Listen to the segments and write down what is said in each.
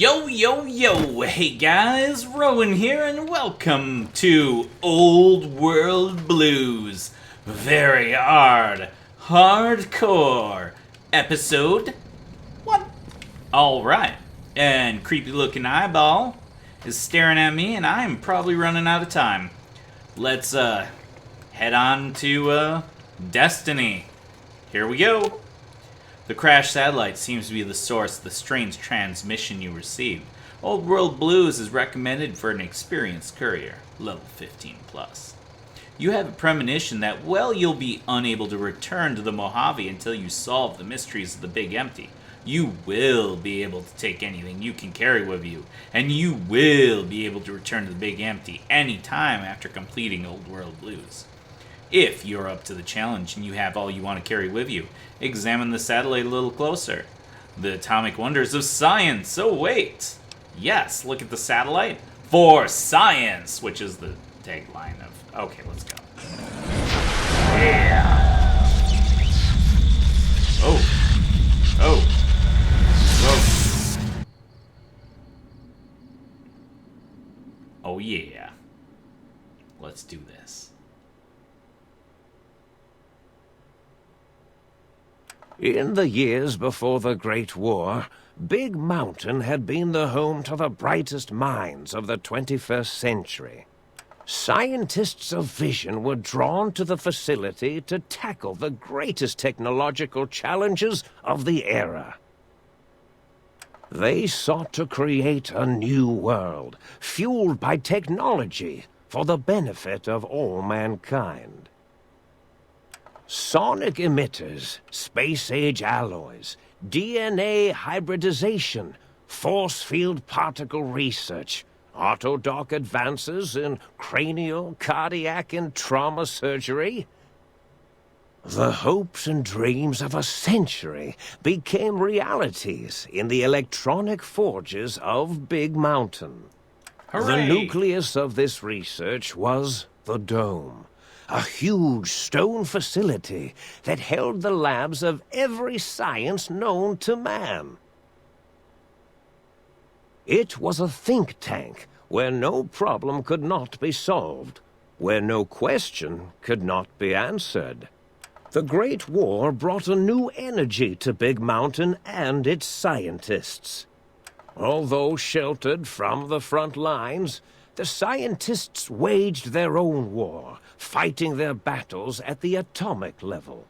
Yo, yo, yo! Hey guys, Rowan here, and welcome to Old World Blues. Very hardcore, episode 1. Alright, and creepy looking eyeball is staring at me, and I'm probably running out of time. Let's, head on to, Destiny. Here we go. The crashed satellite seems to be the source of the strange transmission you received. Old World Blues is recommended for an experienced courier, level 15 plus. You have a premonition that, well, you'll be unable to return to the Mojave until you solve the mysteries of the Big Empty. You will be able to take anything you can carry with you, and you will be able to return to the Big Empty any time after completing Old World Blues. If you're up to the challenge and you have all you want to carry with you, examine the satellite a little closer. The atomic wonders of science. Oh, wait. Yes, look at the satellite. For science, which is the tagline of... Okay, let's go. Yeah. Oh. Whoa. Oh, yeah. Let's do this. In the years before the Great War, Big Mountain had been the home to the brightest minds of the 21st century. Scientists of vision were drawn to the facility to tackle the greatest technological challenges of the era. They sought to create a new world, fueled by technology for the benefit of all mankind. Sonic emitters, space-age alloys, DNA hybridization, force field particle research, autodoc advances in cranial, cardiac, and trauma surgery. The hopes and dreams of a century became realities in the electronic forges of Big Mountain. Hooray! The nucleus of this research was the Dome. A huge stone facility that held the labs of every science known to man. It was a think tank where no problem could not be solved, where no question could not be answered. The Great War brought a new energy to Big Mountain and its scientists. Although sheltered from the front lines, the scientists waged their own war, fighting their battles at the atomic level.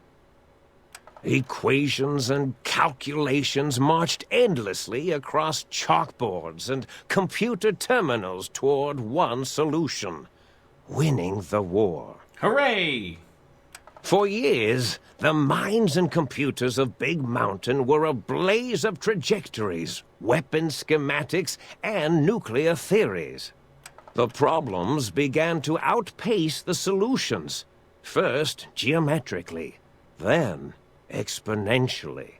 Equations and calculations marched endlessly across chalkboards and computer terminals toward one solution: winning the war. Hooray! For years, the minds and computers of Big Mountain were a blaze of trajectories, weapon schematics, and nuclear theories. The problems began to outpace the solutions, first geometrically, then exponentially.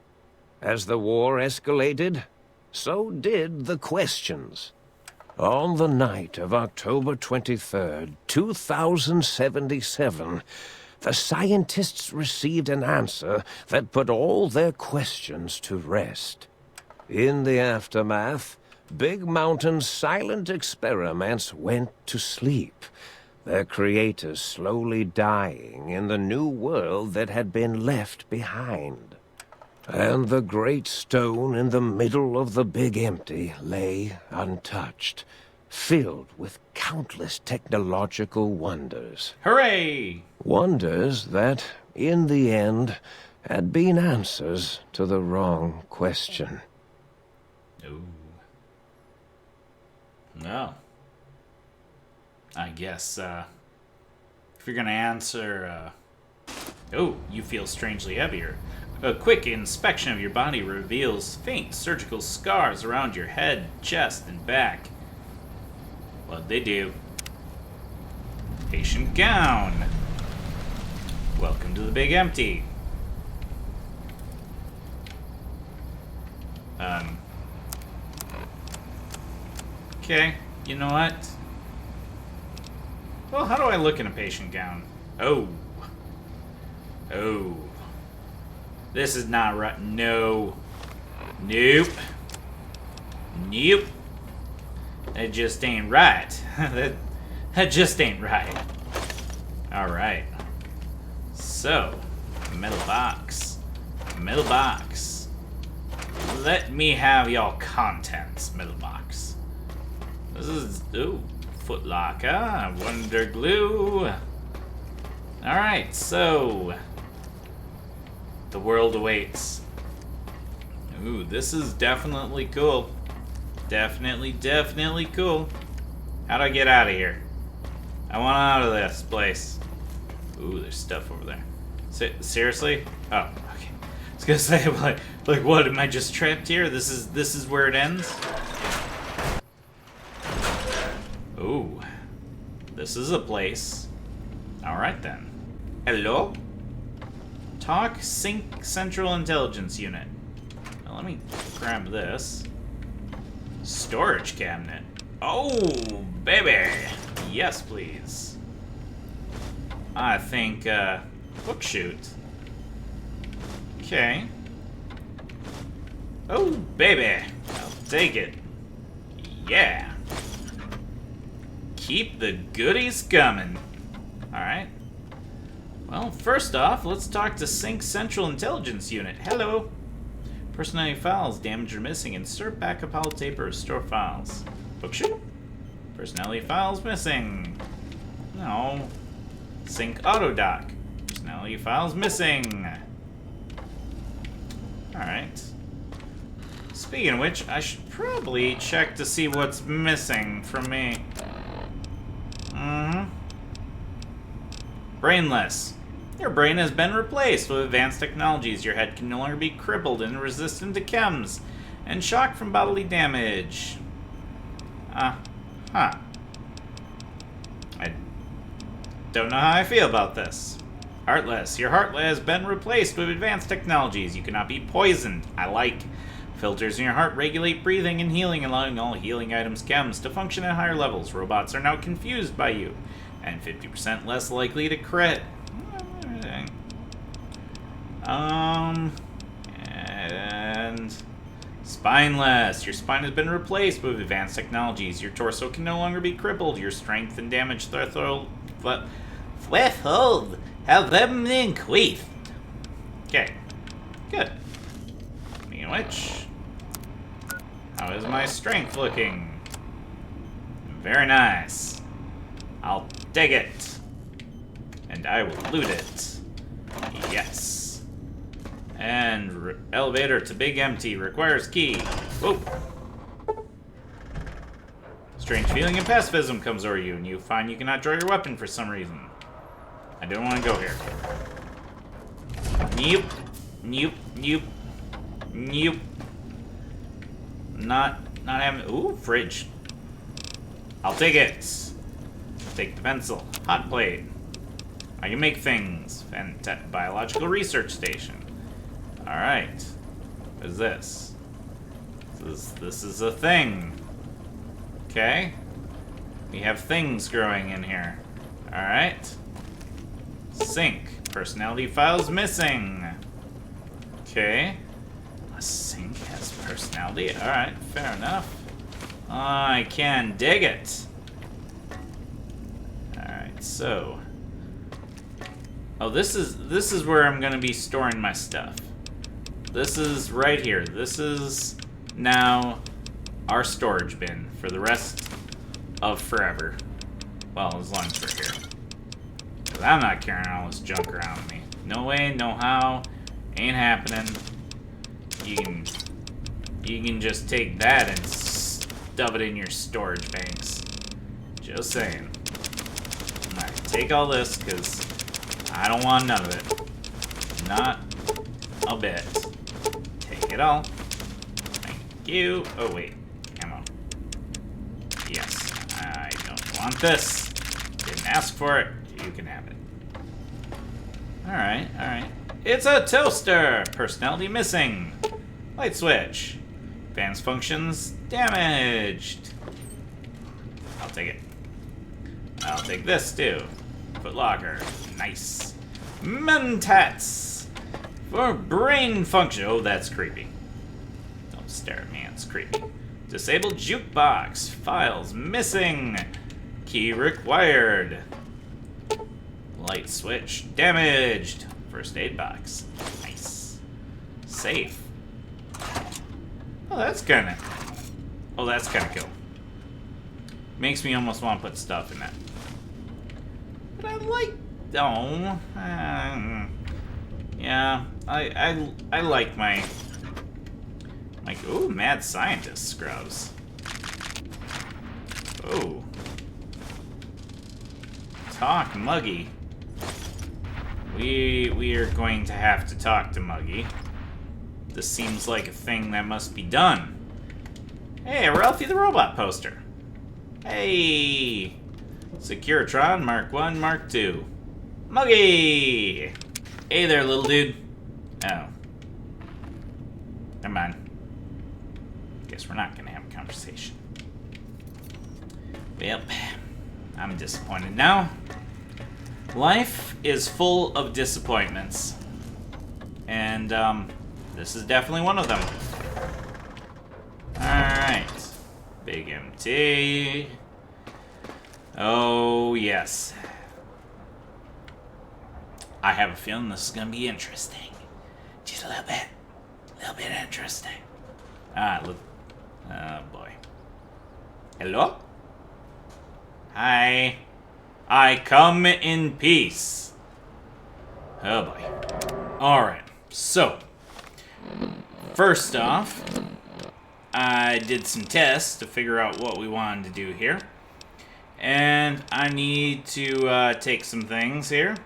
As the war escalated, so did the questions. On the night of October 23rd, 2077, the scientists received an answer that put all their questions to rest. In the aftermath, Big Mountain's silent experiments went to sleep, their creators slowly dying in the new world that had been left behind. And the great stone in the middle of the Big Empty lay untouched, filled with countless technological wonders. Hooray! Wonders that, in the end, had been answers to the wrong question. Ooh. No. I guess, if you're gonna answer, oh, you feel strangely heavier. A quick inspection of your body reveals faint surgical scars around your head, chest, and back. What'd they do? Patient gown. Welcome to the Big Empty. Okay, you know what? Well, how do I look in a patient gown? Oh. Oh. This is not right. No. Nope. Nope. That just ain't right. that just ain't right. Alright. So, metal box. Metal box. Let me have your contents, metal box. This is, ooh, footlocker, wonder glue. Alright, so, the world awaits. Ooh, this is definitely cool. Definitely cool. How do I get out of here? I want out of this place. Ooh, there's stuff over there. Seriously? Oh, okay. I was gonna say, like, what? Am I just trapped here? This is where it ends? Ooh, this is a place. All right then. Hello? Talk Sync Central Intelligence Unit. Now, let me grab this. Storage cabinet. Oh, baby. Yes, please. I think, book shoot. Okay. Oh, baby. I'll take it. Yeah. Keep the goodies coming. Alright. Well, first off, let's talk to Sync Central Intelligence Unit. Hello. Personality files damaged or missing. Insert backup holotape or restore files. Book shoot. Personality files missing. No. Sync auto dock. Personality files missing. Alright. Speaking of which, I should probably check to see what's missing from me. Brainless. Your brain has been replaced with advanced technologies. Your head can no longer be crippled and resistant to chems and shock from bodily damage. Huh. I don't know how I feel about this. Heartless. Your heart has been replaced with advanced technologies. You cannot be poisoned. I like. Filters in your heart regulate breathing and healing, allowing all healing items chems to function at higher levels. Robots are now confused by you, and 50% less likely to crit. And spineless. Your spine has been replaced with advanced technologies. Your torso can no longer be crippled. Your strength and damage threshold have them increased. Okay, good. Speaking of which, how is my strength looking? Very nice. I'll dig it. And I will loot it. Yes. And elevator to big empty requires key. Whoa. Strange feeling of pacifism comes over you, and you find you cannot draw your weapon for some reason. I don't want to go here. Nope. Nope. Nope. Nope. Not having. Ooh, fridge. I'll take it. Take the pencil. Hot plate. I can make things. And biological research station. Alright. What is this? This is a thing. Okay. We have things growing in here. Alright. Sync. Personality files missing. Okay. A sync has personality. Alright, fair enough. I can dig it. Alright, so. Oh, this is where I'm gonna be storing my stuff. This is right here. This is now our storage bin for the rest of forever. Well, as long as we're here. Because I'm not carrying all this junk around with me. No way, no how. Ain't happening. You can just take that and stuff it in your storage banks. Just saying. Alright, take all this, because I don't want none of it. Not a bit. Take it all. Thank you. Oh, wait. Ammo. Yes. I don't want this. Didn't ask for it. You can have it. Alright, alright. It's a toaster! Personality missing. Light switch. Advanced functions damaged. I'll take it. I'll take this too. Footlocker. Nice. Mentats. For brain function. Oh, that's creepy. Don't stare at me. It's creepy. Disabled jukebox. Files missing. Key required. Light switch damaged. First aid box. Nice. Safe. Oh, that's kinda cool. Makes me almost want to put stuff in that. But I like... Oh. Yeah. I like my... Ooh, mad scientist scrubs. Ooh. Talk Muggy. We are going to have to talk to Muggy. This seems like a thing that must be done. Hey, a Ralphie the Robot poster. Hey! Securitron Mark 1, Mark 2. Muggy! Hey there, little dude. Oh. Never mind. Guess we're not gonna have a conversation. Well, I'm disappointed now. Life is full of disappointments. And, this is definitely one of them. Alright. Big MT. Oh, yes. I have a feeling this is gonna be interesting. Just a little bit. A little bit interesting. Look. Oh, boy. Hello? Hi. I come in peace. Oh, boy. Alright. So, first off, I did some tests to figure out what we wanted to do here. And I need to take some things here.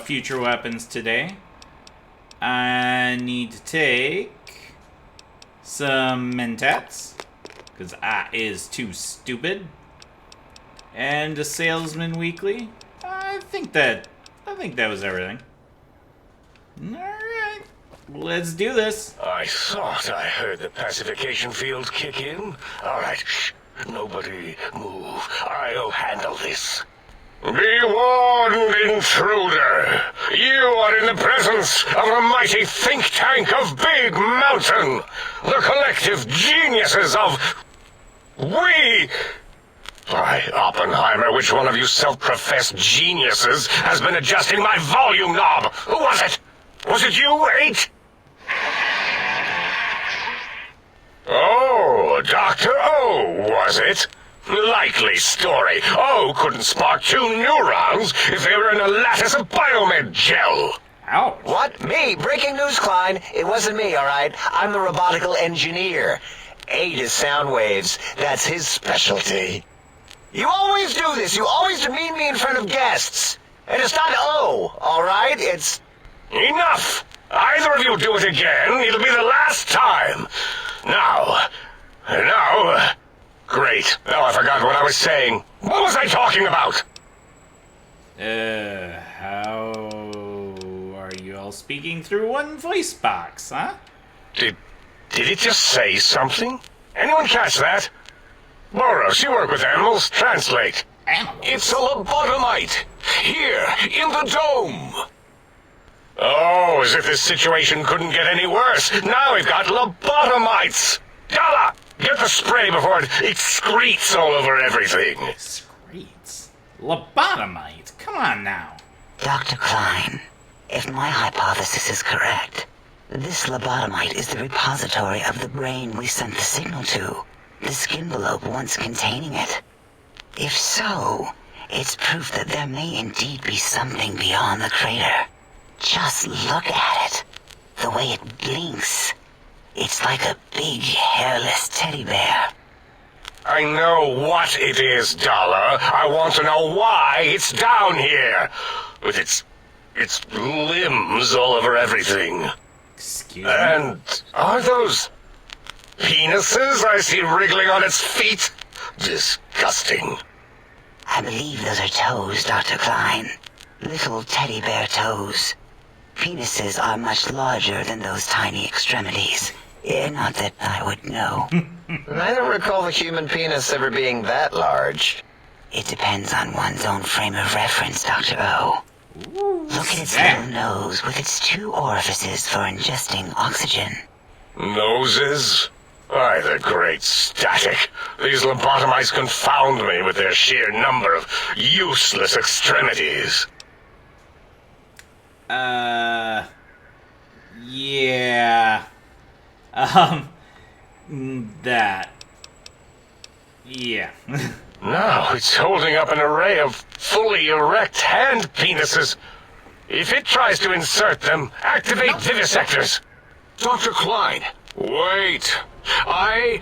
Future weapons today. I need to take some mentats, because I is too stupid. And a salesman weekly. I think that was everything. Alright, let's do this. I thought I heard the pacification field kick in. Alright, shh. Nobody move. I'll handle this. Be warned, intruder. You are in the presence of a mighty think tank of Big Mountain. The collective geniuses of... We... By Oppenheimer, which one of you self-professed geniuses has been adjusting my volume knob? Who was it? Was it you, 8? Oh, Dr. O, was it? Likely story. O couldn't spark 2 neurons if they were in a lattice of biomed gel. Ouch. What? Me? Breaking news, Klein. It wasn't me, all right? I'm the robotical engineer. 8 is sound waves. That's his specialty. You always do this. You always demean me in front of guests. And it's not O, all right? It's... Enough! Either of you do it again, it'll be the last time. Now... Great. Now I forgot what I was saying. What was I talking about? How are you all speaking through one voice box, huh? Did it just say something? Anyone catch that? Boros, you work with animals. Translate. Animals? It's a lobotomite. Here, in the dome. Oh, as if this situation couldn't get any worse. Now we've got lobotomites. Gala, get the spray before it excretes all over everything. Excretes? Lobotomite? Come on now. Dr. Klein, if my hypothesis is correct, this lobotomite is the repository of the brain we sent the signal to, the skin envelope once containing it. If so, it's proof that there may indeed be something beyond the crater. Just look at it. The way it blinks. It's like a big, hairless teddy bear. I know what it is, Dollar. I want to know why it's down here. With its limbs all over everything. Excuse me? And are those penises I see wriggling on its feet? Disgusting. I believe those are toes, Dr. Klein. Little teddy bear toes. Penises are much larger than those tiny extremities. Not that I would know. I don't recall the human penis ever being that large. It depends on one's own frame of reference, Dr. O. Look at its little nose with its 2 orifices for ingesting oxygen. Noses? By the great static, these lobotomites confound me with their sheer number of useless extremities. Yeah. That. Yeah. Now it's holding up an array of fully erect hand penises. If it tries to insert them, activate vivisectors. Dr. Klein, wait. I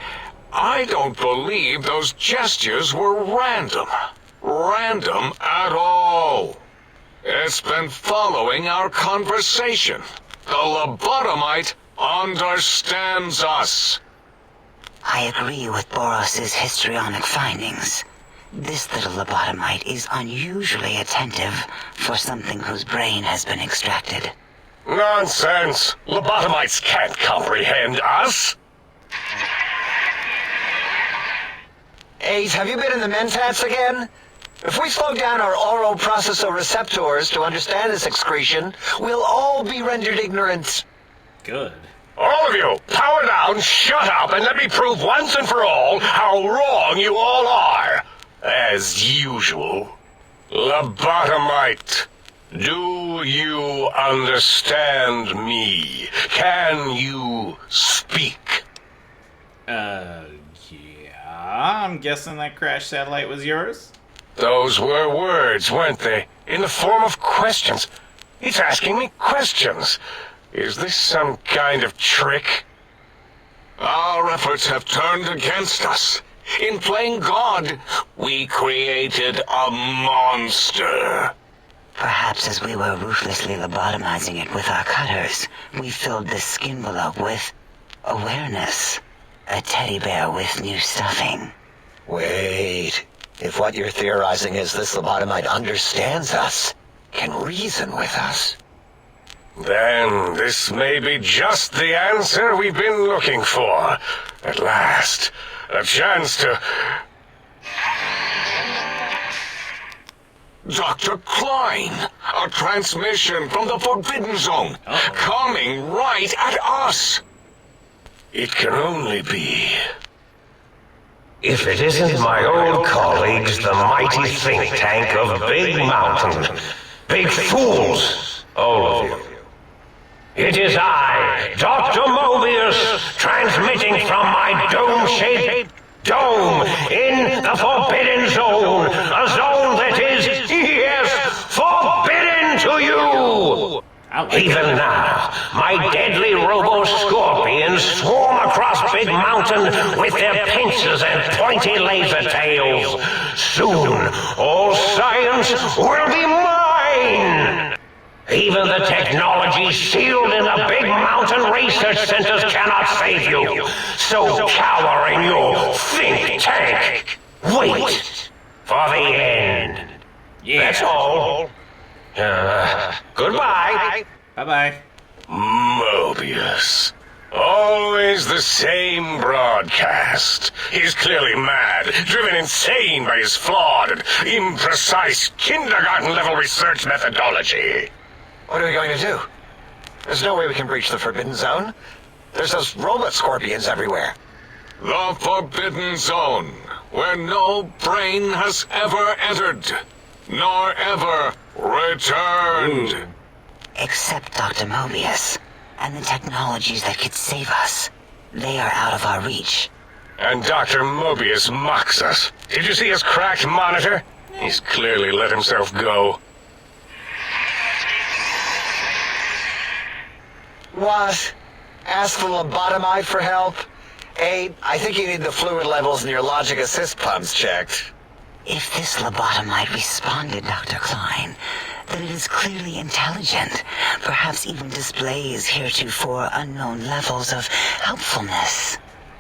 don't believe those gestures were random. Random at all. It's been following our conversation. The lobotomite understands us. I agree with Boros's histrionic findings. This little lobotomite is unusually attentive for something whose brain has been extracted. Nonsense! Lobotomites can't comprehend us! 8, have you been in the mentats again? If we slow down our oroprocessoreceptors to understand this excretion, we'll all be rendered ignorant. Good. All of you, power down, shut up, and let me prove once and for all how wrong you all are. As usual. Lobotomite, do you understand me? Can you speak? Yeah. I'm guessing that crash satellite was yours? Those were words, weren't they? In the form of questions. It's asking me questions. Is this some kind of trick? Our efforts have turned against us. In playing God, we created a monster. Perhaps as we were ruthlessly lobotomizing it with our cutters, we filled the skin envelope with awareness. A teddy bear with new stuffing. Wait. If what you're theorizing is this lobotomite understands us, can reason with us. Then this may be just the answer we've been looking for. At last, a chance to... Dr. Klein, a transmission from the Forbidden Zone, coming right at us. It can only be... If it isn't my old colleagues, the mighty think tank of Big Mountain. Big fools, all of you. It is I, Dr. Mobius, transmitting from my dome-shaped dome in the Forbidden Zone. A zone that is, yes, forbidden to you! Even now, my deadly robo-scorpions swarm across Big Mountain with their pincers and pointy laser tails. Soon, all science will be mine! Even the technology sealed in the Big Mountain research centers cannot save you. So cower in your think tank. Wait for the end. Yeah. That's all. Goodbye. Bye-bye. Mobius. Always the same broadcast. He's clearly mad, driven insane by his flawed and imprecise kindergarten-level research methodology. What are we going to do? There's no way we can breach the Forbidden Zone. There's those robot scorpions everywhere. The Forbidden Zone, where no brain has ever entered, nor ever returned. Except Dr. Mobius, and the technologies that could save us. They are out of our reach. And Dr. Mobius mocks us. Did you see his cracked monitor? He's clearly let himself go. What? Ask the lobotomite for help? 8, I think you need the fluid levels in your logic assist pumps checked. If this lobotomite responded, Dr. Klein, then it is clearly intelligent, perhaps even displays heretofore unknown levels of helpfulness.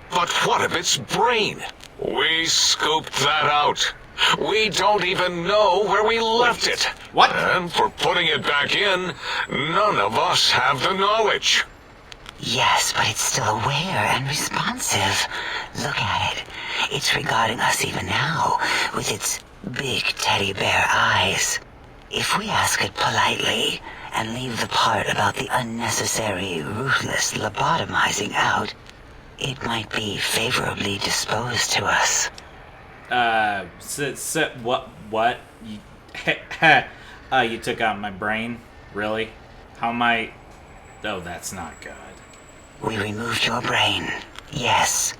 But what of its brain? We scooped that out. We don't even know where we left it. What? And for putting it back in, none of us have the knowledge. Yes, but it's still aware and responsive. Look at it. It's regarding us even now, with its big teddy bear eyes. If we ask it politely, and leave the part about the unnecessary, ruthless lobotomizing out, it might be favorably disposed to us. What? You took out my brain? Really? How am I... Oh, that's not good. We removed your brain, yes.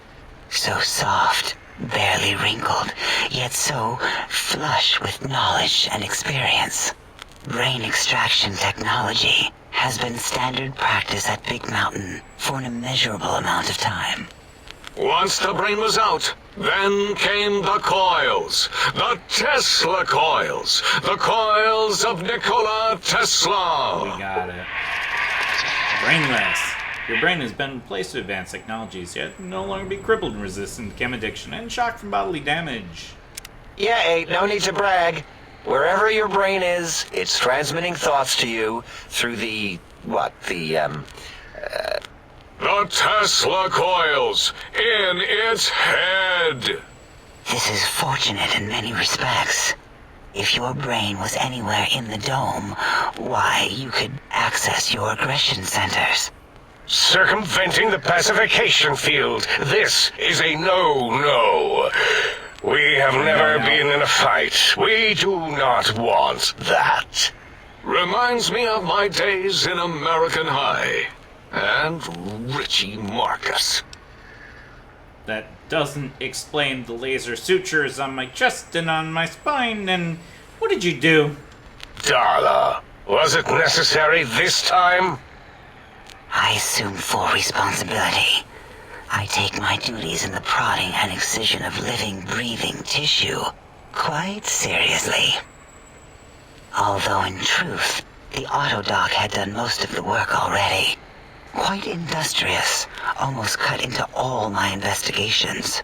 So soft, barely wrinkled, yet so flush with knowledge and experience. Brain extraction technology has been standard practice at Big Mountain for an immeasurable amount of time. Once the brain was out, then came the coils. The Tesla coils. The coils of Nikola Tesla. We got it. Brainless. Your brain has been replaced with advanced technologies, yet no longer be crippled and resistant to chem addiction and shock from bodily damage. Yeah, ain't no need to brag. Wherever your brain is, it's transmitting thoughts to you through the The Tesla coils in its head. This is fortunate in many respects. If your brain was anywhere in the dome, why, you could access your aggression centers. Circumventing the pacification field. This is a no-no. We have never been in a fight. We do not want that. Reminds me of my days in American High. And Richie Marcus. That doesn't explain the laser sutures on my chest and on my spine, and what did you do? Darla, was it necessary this time? I assume full responsibility. I take my duties in the prodding and excision of living, breathing tissue quite seriously. Although in truth, the autodoc had done most of the work already. Quite industrious, almost cut into all my investigations.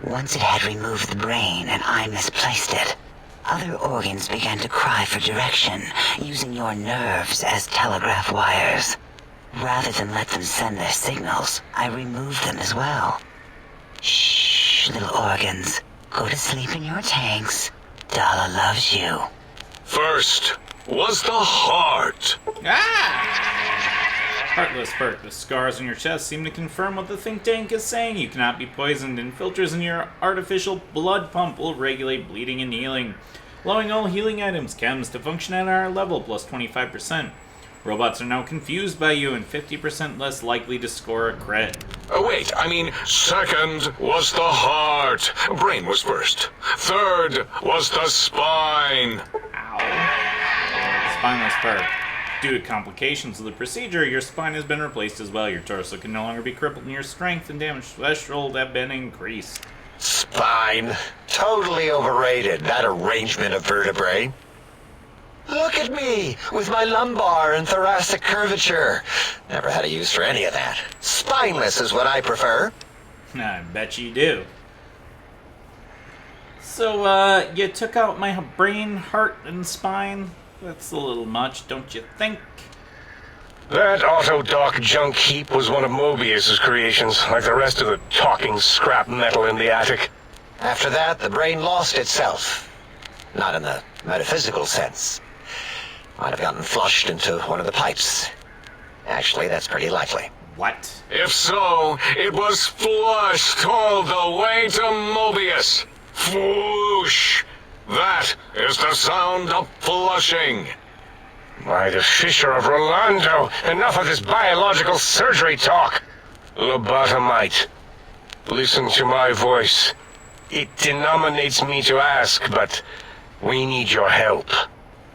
Once it had removed the brain and I misplaced it, other organs began to cry for direction, using your nerves as telegraph wires. Rather than let them send their signals, I removed them as well. Shh, little organs. Go to sleep in your tanks. Dala loves you. First was the heart. Heartless perk. The scars on your chest seem to confirm what the think tank is saying. You cannot be poisoned, and filters in your artificial blood pump will regulate bleeding and healing, allowing all healing items, chems, to function at our level, plus 25%. Robots are now confused by you and 50% less likely to score a crit. Second was the heart. Brain was first. Third was the spine. Ow. Spineless perk. Due to complications of the procedure, your spine has been replaced as well. Your torso can no longer be crippled, and your strength and damage threshold have been increased. spine. Totally overrated, that arrangement of vertebrae. Look at me, with my lumbar and thoracic curvature. Never had a use for any of that. Spineless is what I prefer. I bet you do. So, you took out my brain, heart, and spine? That's a little much, don't you think? That auto-dock junk heap was one of Mobius's creations, like the rest of the talking scrap metal in the attic. After that, the brain lost itself. Not in the metaphysical sense. Might have gotten flushed into one of the pipes. Actually, that's pretty likely. What? If so, it was flushed all the way to Mobius. Flush! That is the sound of flushing. By the Fisher of Rolando, enough of this biological surgery talk. Lobotomite, listen to my voice. It denominates me to ask, but we need your help.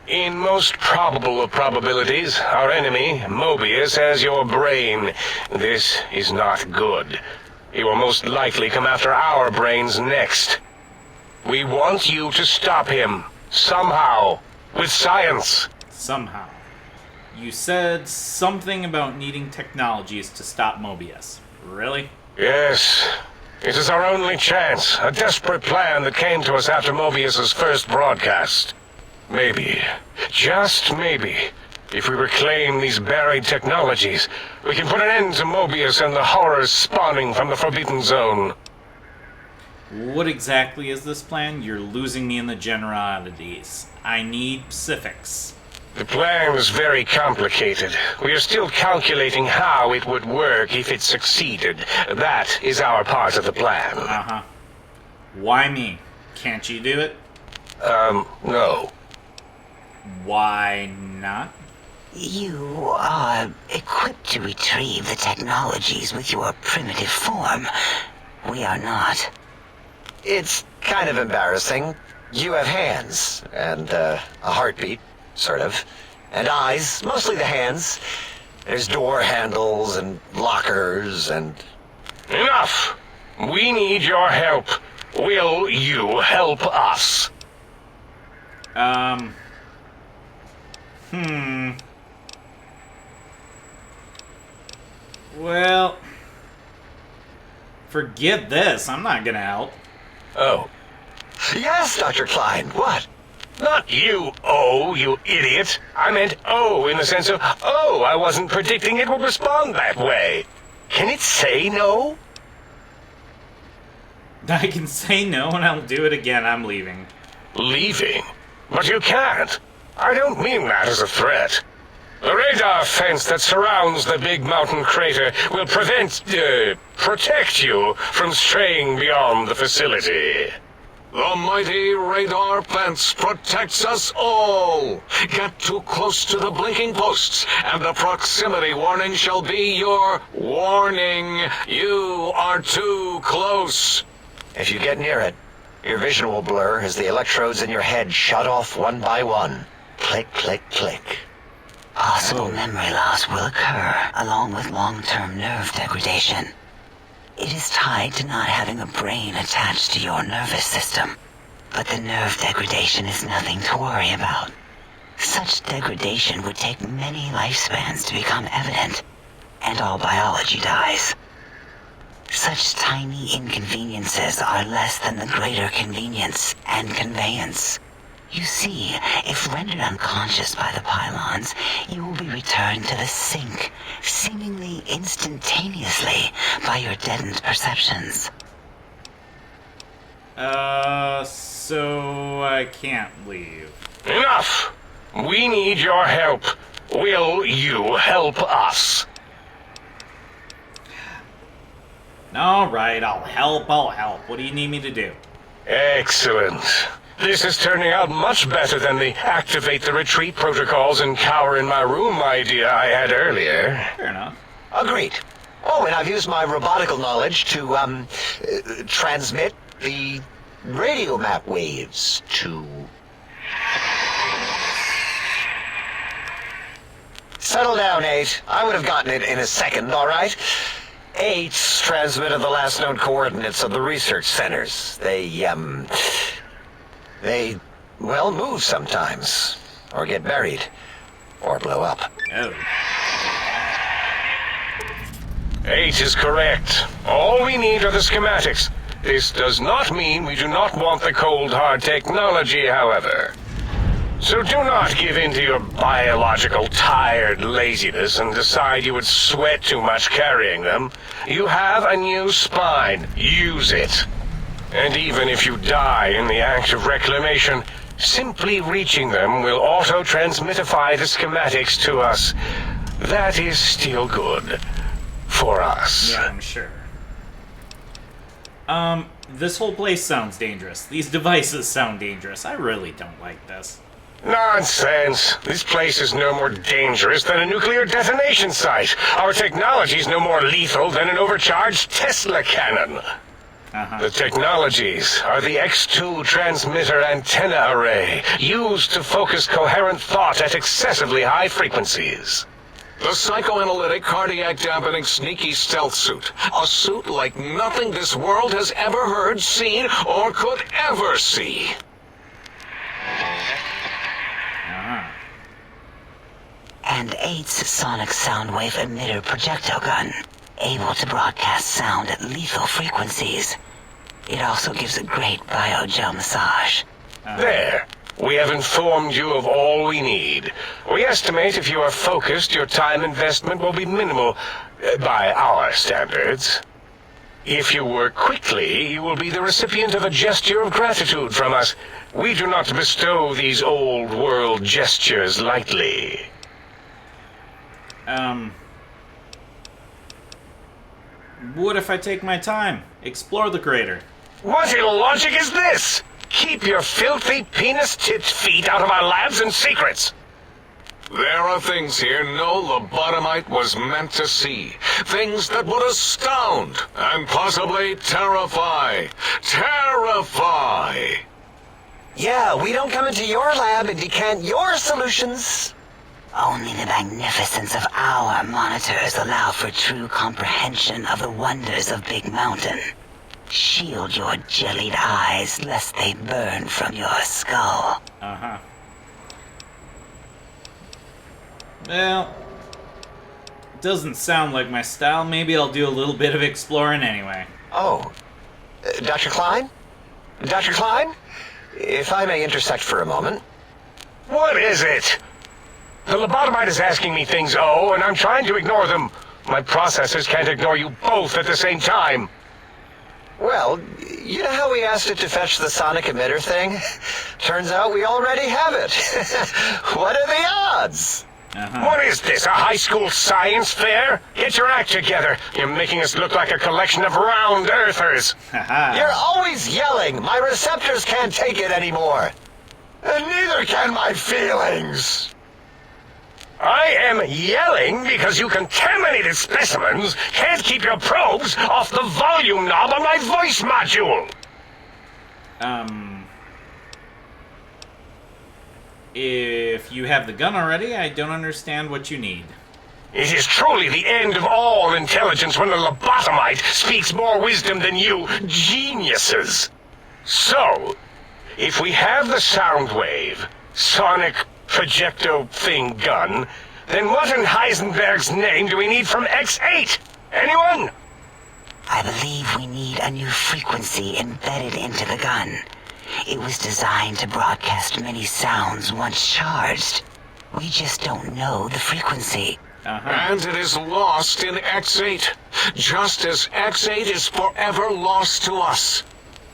In most probable of probabilities, our enemy, Mobius, has your brain. This is not good. He will most likely come after our brains next. We want you to stop him, somehow, with science. Somehow. You said something about needing technologies to stop Mobius. Really? Yes. It is our only chance, a desperate plan that came to us after Mobius's first broadcast. Maybe, just maybe, if we reclaim these buried technologies, we can put an end to Mobius and the horrors spawning from the Forbidden Zone. What exactly is this plan? You're losing me in the generalities. I need specifics. The plan is very complicated. We are still calculating how it would work if it succeeded. That is our part of the plan. Uh-huh. Why me? Can't you do it? No. Why not? You are equipped to retrieve the technologies with your primitive form. We are not. It's kind of embarrassing. You have hands, and a heartbeat, sort of. And eyes, mostly the hands. There's door handles and lockers and... Enough! We need your help. Will you help us? Well, forget this. I'm not gonna help. Oh. Yes, Dr. Klein, what? Not you, oh, you idiot. I meant oh in the sense of, oh, I wasn't predicting it would respond that way. Can it say no? I can say no and I'll do it again. I'm leaving. Leaving? But you can't. I don't mean that as a threat. The radar fence that surrounds the big mountain crater will protect you from straying beyond the facility. The mighty radar fence protects us all. Get too close to the blinking posts, and the proximity warning shall be your warning. You are too close. If you get near it, your vision will blur as the electrodes in your head shut off one by one. Click, click, click. Possible memory loss will occur, along with long-term nerve degradation. It is tied to not having a brain attached to your nervous system. But the nerve degradation is nothing to worry about. Such degradation would take many lifespans to become evident, and all biology dies. Such tiny inconveniences are less than the greater convenience and conveyance. You see, if rendered unconscious by the pylons, you will be returned to the sink, seemingly instantaneously, by your deadened perceptions. So I can't leave. Enough! We need your help. Will you help us? Alright, I'll help. What do you need me to do? Excellent. This is turning out much better than the activate the retreat protocols and cower in my room idea I had earlier. Fair enough. Agreed. Oh, and I've used my robotical knowledge to, transmit the radio map waves to... Settle down, 8. I would have gotten it in a second, all right? 8's transmitted the last known coordinates of the research centers. They, well, move sometimes. Or get buried. Or blow up. Oh. 8 is correct. All we need are the schematics. This does not mean we do not want the cold, hard technology, however. So do not give in to your biological tired laziness and decide you would sweat too much carrying them. You have a new spine. Use it. And even if you die in the act of reclamation, simply reaching them will auto-transmitify the schematics to us. That is still good. For us. Yeah, I'm sure. This whole place sounds dangerous. These devices sound dangerous. I really don't like this. Nonsense. This place is no more dangerous than a nuclear detonation site. Our technology is no more lethal than an overcharged Tesla cannon. The technologies are the X2 transmitter antenna array, used to focus coherent thought at excessively high frequencies. The psychoanalytic, cardiac dampening, sneaky stealth suit. A suit like nothing this world has ever heard, seen, or could ever see. And 8's sonic soundwave emitter projectile gun, able to broadcast sound at lethal frequencies. It also gives a great biogel massage. There. We have informed you of all we need. We estimate if you are focused, your time investment will be minimal, by our standards. If you work quickly, you will be the recipient of a gesture of gratitude from us. We do not bestow these old world gestures lightly. What if I take my time? Explore the crater. What illogic is this? Keep your filthy penis-tipped feet out of our labs and secrets. There are things here no lobotomite was meant to see. Things that would astound and possibly terrify. Terrify! Yeah, we don't come into your lab and decant your solutions. Only the magnificence of our monitors allow for true comprehension of the wonders of Big Mountain. Shield your jellied eyes lest they burn from your skull. Uh-huh. Well, doesn't sound like my style. Maybe I'll do a little bit of exploring anyway. Oh, Dr. Klein? Dr. Klein? If I may intersect for a moment. What is it? The lobotomite is asking me things, and I'm trying to ignore them. My processors can't ignore you both at the same time. Well, you know how we asked it to fetch the sonic emitter thing? Turns out we already have it. What are the odds? What is this, a high school science fair? Get your act together. You're making us look like a collection of round earthers. You're always yelling. My receptors can't take it anymore. And neither can my feelings. I am yelling because you contaminated specimens can't keep your probes off the volume knob on my voice module. If you have the gun already, I don't understand what you need. It is truly the end of all intelligence when the lobotomite speaks more wisdom than you geniuses. So, if we have the sound wave, sonic projecto thing gun, then what in Heisenberg's name do we need from X8? Anyone? I believe we need a new frequency embedded into the gun. It was designed to broadcast many sounds once charged. We just don't know the frequency. And it is lost in X8, just as X8 is forever lost to us.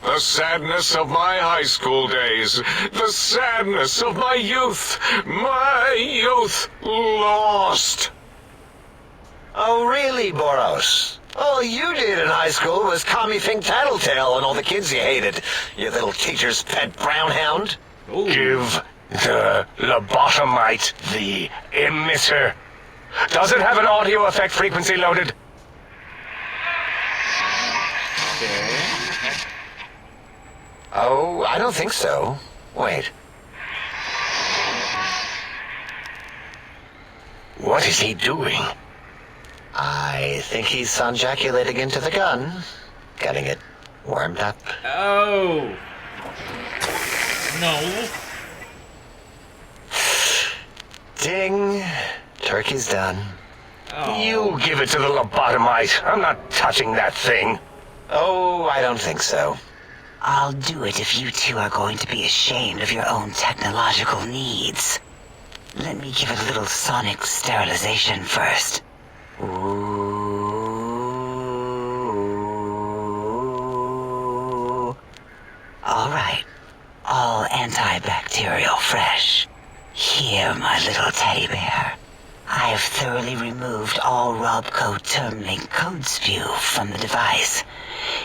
The sadness of my high school days, the sadness of my youth lost. Oh, really, Boros? All you did in high school was call me Fink Tattletale and all the kids you hated, you little teacher's pet brown hound. Ooh. Give the lobotomite the emitter. Does it have an audio effect frequency loaded? Okay. Oh, I don't think so. Wait. What is he doing? I think he's sonjaculating into the gun. Getting it warmed up. Oh. No. Ding. Turkey's done. Oh. You give it to the lobotomite. I'm not touching that thing. Oh, I don't think so. I'll do it if you two are going to be ashamed of your own technological needs. Let me give it a little sonic sterilization first. Ooh. All right. All antibacterial fresh. Here, my little teddy bear. I have thoroughly removed all Robco Termlink code spew from the device.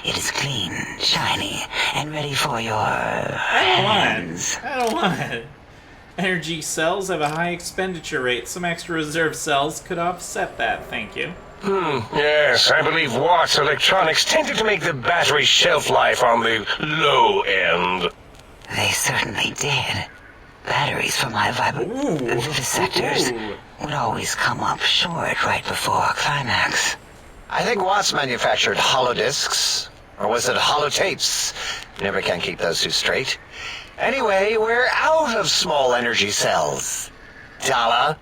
It is clean, shiny, and ready for your hands. I don't want it. Energy cells have a high expenditure rate. Some extra reserve cells could offset that, thank you. Yes, I believe Watt's Electronics tended to make the battery shelf life on the low end. They certainly did. Batteries for my vivisectors would always come up short right before climax. I think Watts manufactured holodiscs. Or was it holotapes? Never can keep those two straight. Anyway, we're out of small energy cells. Dala?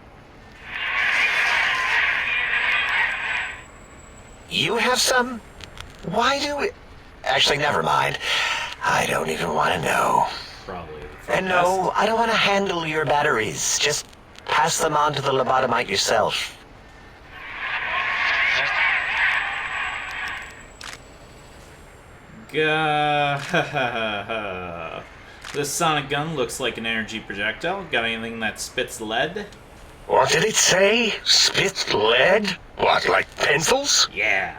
You have some? Why do we... Actually, never mind. I don't even want to know. Probably. And no, I don't want to handle your batteries. Just pass them on to the lobotomite yourself. This sonic gun looks like an energy projectile. Got anything that spits lead? What did it say? Spit lead? What, like pencils? Yeah.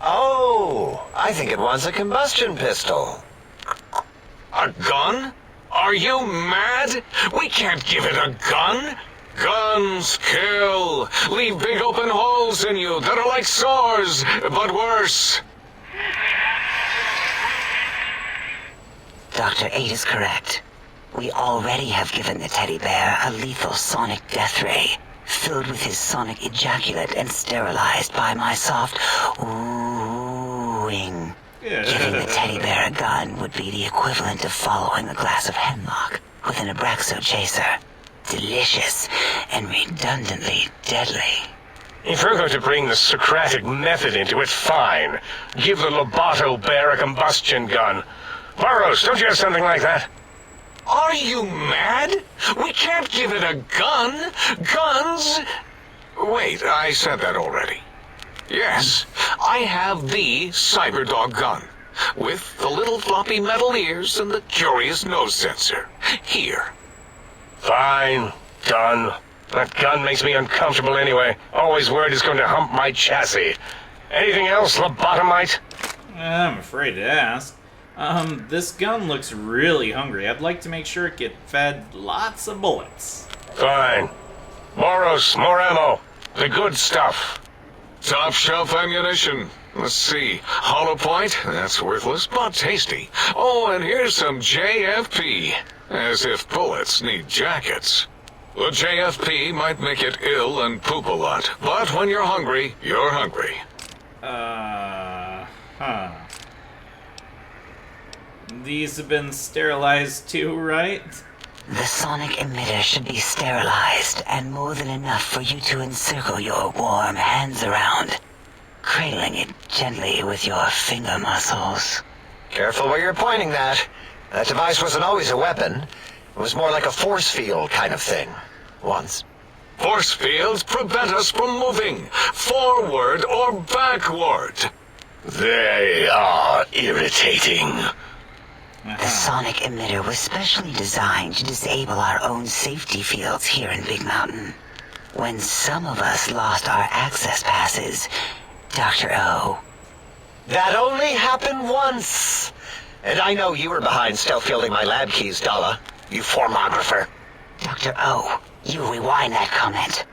Oh, I think it wants a combustion pistol. A gun? Are you mad? We can't give it a gun. Guns kill. Leave big open holes in you that are like sores, but worse. Dr. 8 is correct. We already have given the teddy bear a lethal sonic death ray, filled with his sonic ejaculate and sterilized by my soft oohing. Giving the teddy bear a gun would be the equivalent of following a glass of hemlock with an Abraxo chaser. Delicious and redundantly deadly. If you're going to bring the Socratic method into it, fine. Give the Lobato bear a combustion gun. Burroughs, don't you have something like that? Are you mad? We can't give it a gun. Guns... Wait, I said that already. Yes, I have the Cyberdog gun, with the little floppy metal ears and the curious nose sensor. Here. Fine. Done. That gun makes me uncomfortable anyway. Always worried it's going to hump my chassis. Anything else, lobotomite? I'm afraid to ask. This gun looks really hungry. I'd like to make sure it get fed lots of bullets. Fine. Boros, more ammo. The good stuff. Top shelf ammunition. Let's see. Hollow point? That's worthless, but tasty. Oh, and here's some JFP. As if bullets need jackets. The JFP might make it ill and poop a lot, but when you're hungry, you're hungry. These have been sterilized too, right? The sonic emitter should be sterilized and more than enough for you to encircle your warm hands around, cradling it gently with your finger muscles. Careful where you're pointing that. That device wasn't always a weapon. It was more like a force field kind of thing. Once. Force fields prevent us from moving, forward or backward. They are irritating. The sonic emitter was specially designed to disable our own safety fields here in Big Mountain. When some of us lost our access passes, Dr. O. That only happened once. And I know you were behind stealth fielding my lab keys, Dalla. You formographer. Dr. O, you rewind that comment.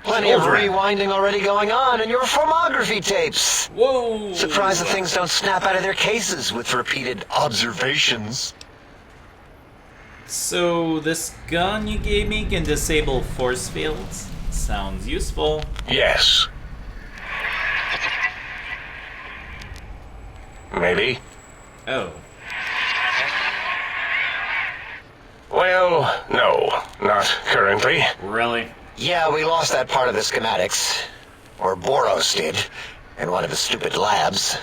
Plenty of rewinding already going on in your formography tapes. Whoa! Surprised the things don't snap out of their cases with repeated observations. So, this gun you gave me can disable force fields? Sounds useful. Yes. Maybe. Oh. Well, no. Not currently. Really? Yeah, we lost that part of the schematics. Or Boros did. In one of his stupid labs.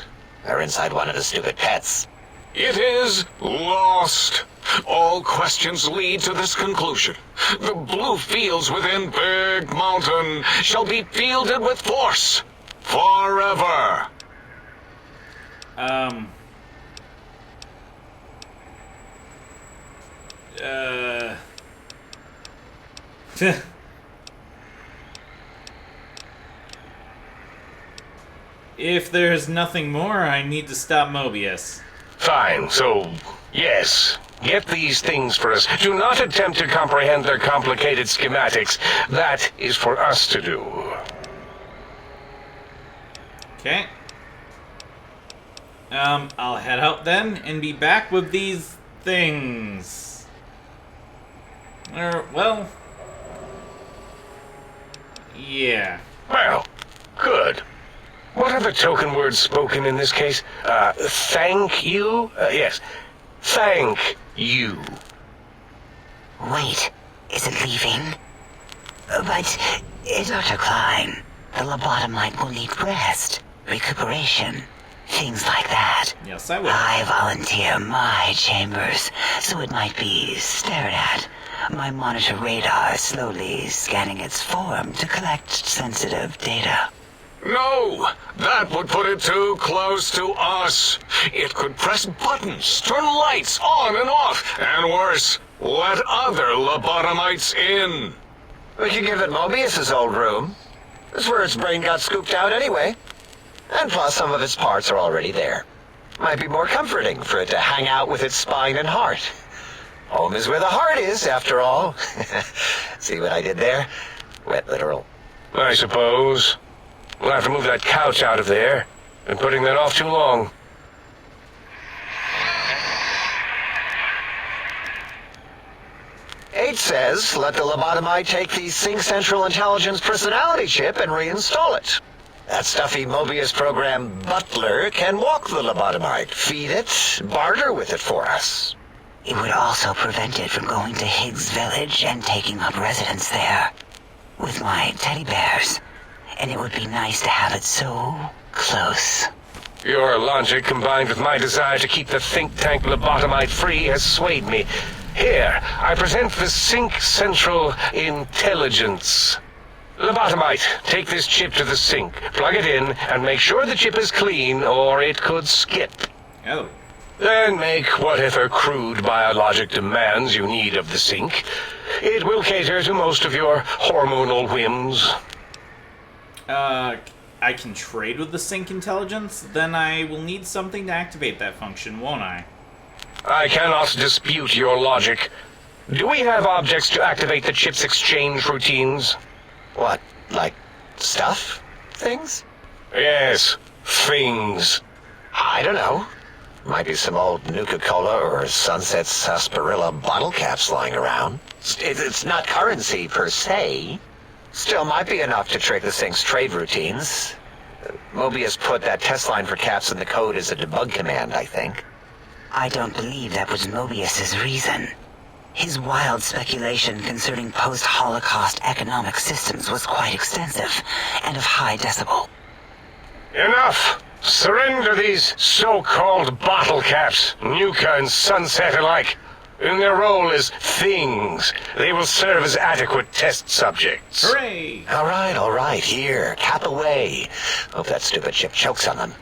Or inside one of his stupid pets. It is lost. All questions lead to this conclusion. The blue fields within Big Mountain shall be fielded with force. Forever. If there's nothing more, I need to stop Mobius. Fine, so, yes. Get these things for us. Do not attempt to comprehend their complicated schematics. That is for us to do. Okay. I'll head out then and be back with these things. Well... yeah. Well, good. What are the token words spoken in this case? Thank you? Yes. Thank you. Wait, is it leaving? But, Dr. Klein, the lobotomite will need rest, recuperation, things like that. Yes, I will. I volunteer my chambers, so it might be stared at. My monitor radar slowly scanning its form to collect sensitive data. No, that would put it too close to us. It could press buttons, turn lights on and off, and worse, let other lobotomites in. We could give it Mobius's old room. That's where its brain got scooped out anyway. And plus, some of its parts are already there. Might be more comforting for it to hang out with its spine and heart. Home is where the heart is, after all. See what I did there? Wet literal. I suppose. We'll have to move that couch out of there. Been putting that off too long. H says, let the lobotomite take the Sync Central Intelligence personality chip and reinstall it. That stuffy Mobius program butler can walk the lobotomite, feed it, barter with it for us. It would also prevent it from going to Higgs Village and taking up residence there with my teddy bears. And it would be nice to have it so close. Your logic combined with my desire to keep the think tank lobotomite free has swayed me. Here, I present the Sync Central Intelligence. Lobotomite, take this chip to the sink, plug it in, and make sure the chip is clean, or it could skip. Oh. Then make whatever crude biologic demands you need of the sink. It will cater to most of your hormonal whims. I can trade with the Sync Intelligence? Then I will need something to activate that function, won't I? I cannot dispute your logic. Do we have objects to activate the chip's exchange routines? What, like stuff? Things? Yes, things. I don't know. Might be some old Nuka-Cola or Sunset Sarsaparilla bottle caps lying around. It's not currency per se. Still might be enough to trick the Sync's trade routines. Mobius put that test line for caps in the code as a debug command, I think. I don't believe that was Mobius's reason. His wild speculation concerning post-Holocaust economic systems was quite extensive and of high decibel. Enough! Surrender these so-called bottle caps, Nuka and Sunset alike. In their role as things, they will serve as adequate test subjects. Hooray! All right, here, cap away. Hope that stupid chip chokes on them.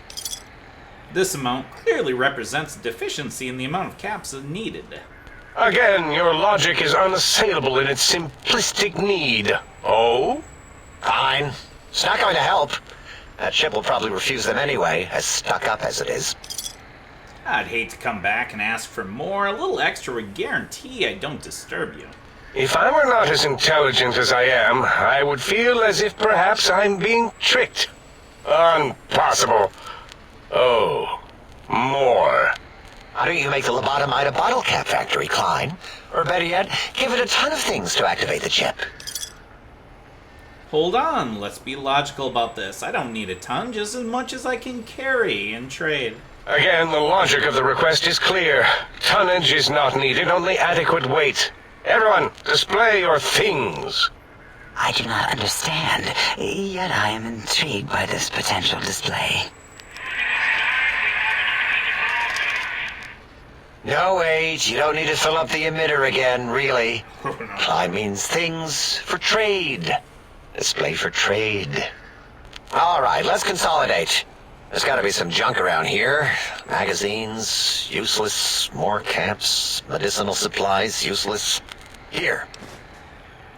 This amount clearly represents a deficiency in the amount of caps needed. Again, your logic is unassailable in its simplistic need. Oh? Fine. It's not going to help. That chip will probably refuse them anyway, as stuck up as it is. I'd hate to come back and ask for more. A little extra would guarantee I don't disturb you. If I were not as intelligent as I am, I would feel as if perhaps I'm being tricked. Impossible. Oh, more. Why don't you make the lobotomite a bottle cap factory, Klein? Or better yet, give it a ton of things to activate the chip. Hold on, let's be logical about this. I don't need a ton, just as much as I can carry and trade. Again, the logic of the request is clear. Tonnage is not needed, only adequate weight. Everyone, display your things. I do not understand, yet I am intrigued by this potential display. No, wait, you don't need to fill up the emitter again, really. Klein means things for trade. Display for trade. All right, let's consolidate. There's got to be some junk around here. Magazines, useless. More caps, medicinal supplies, useless. Here.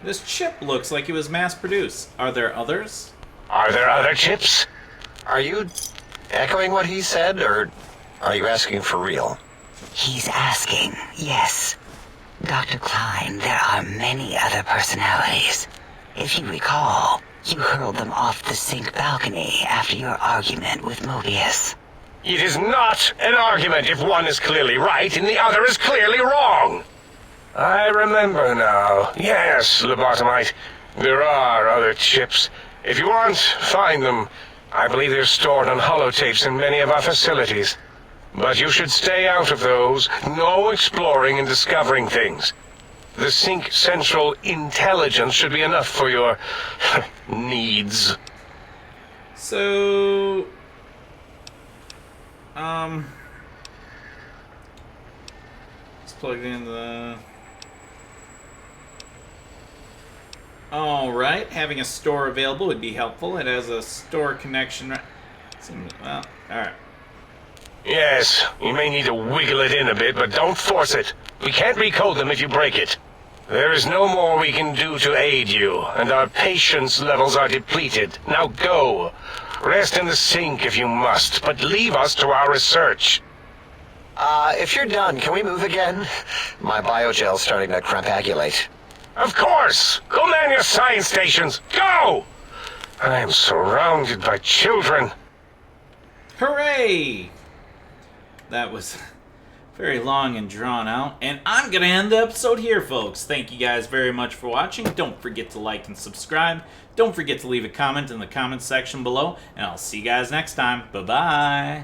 This chip looks like it was mass-produced. Are there others? Are there other chips? Are you echoing what he said, or are you asking for real? He's asking, yes. Dr. Klein, there are many other personalities. If you recall, you hurled them off the Sync balcony after your argument with Mobius. It is not an argument if one is clearly right and the other is clearly wrong. I remember now. Yes, lobotomite. There are other chips. If you want, find them. I believe they're stored on holotapes in many of our facilities. But you should stay out of those. No exploring and discovering things. The Sync Central Intelligence should be enough for your needs. So... Let's plug in the... Alright, having a store available would be helpful. It has a store connection. Well, alright. Yes, you may need to wiggle it in a bit, but don't force it. We can't recode them if you break it. There is no more we can do to aid you, and our patience levels are depleted. Now go. Rest in the sink if you must, but leave us to our research. If you're done, can we move again? My biogel's starting to crampagulate. Of course! Go man your science stations! Go! I am surrounded by children. Hooray! That was very long and drawn out. And I'm going to end the episode here, folks. Thank you guys very much for watching. Don't forget to like and subscribe. Don't forget to leave a comment in the comment section below. And I'll see you guys next time. Bye-bye.